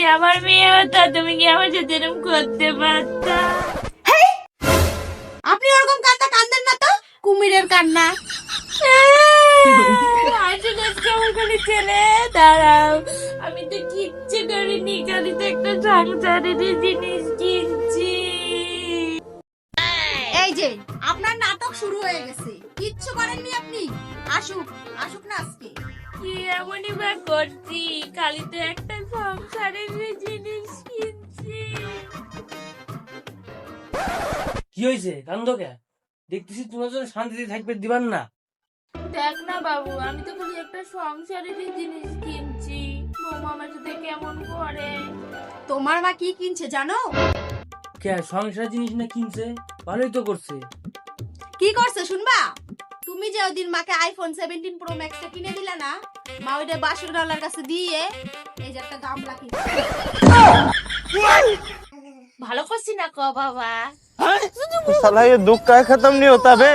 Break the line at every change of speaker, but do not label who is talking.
যদি আমার মেয়ে হতো তুমি কি আমার সাথে এরকম করতে পারতা?
আপনি ওরকম কান্না কান্দেন না তো, কুমিরের কান্না।
আসলে আজকে আমার খালি ছেলে দাঁড়াও, আমি তো কিচ্ছু করিনি, খালি তো একটা সংসারের জিনিস কিনছি।
এই যে আপনার নাটক শুরু হয়ে গেছে, কিচ্ছু করেননি আপনি। আসুক আসুক না আজকে।
কি এমনই বা করছি, খালি তো একটা সংসারের জিনিস কিনছি।
কি হয়েছে কান্দো কে? দেখতেছি তোমার জন্য শান্তিতে থাকবে দিবান না।
দেখ না বাবু, আমি তো খালি একটা সংসারের জিনিস কিনছি, বৌমা আমার সাথে কেমন করে।
তোমার মা কি কিনছে জানো?
কে সংসার জিনিস না কিনছে? ভালোই তো করছে।
কি করছে শুনবা? তুমি যে ওদিন মাকে আইফোন 17 প্রো ম্যাক্সটা কিনে দিলা না, মা ওইটা $500 কাছে দিয়ে এই যে একটা গামলা কিনছে।
ভালো করছি না ক বাবা?
साला ये दुख का खत्म नहीं होता बे।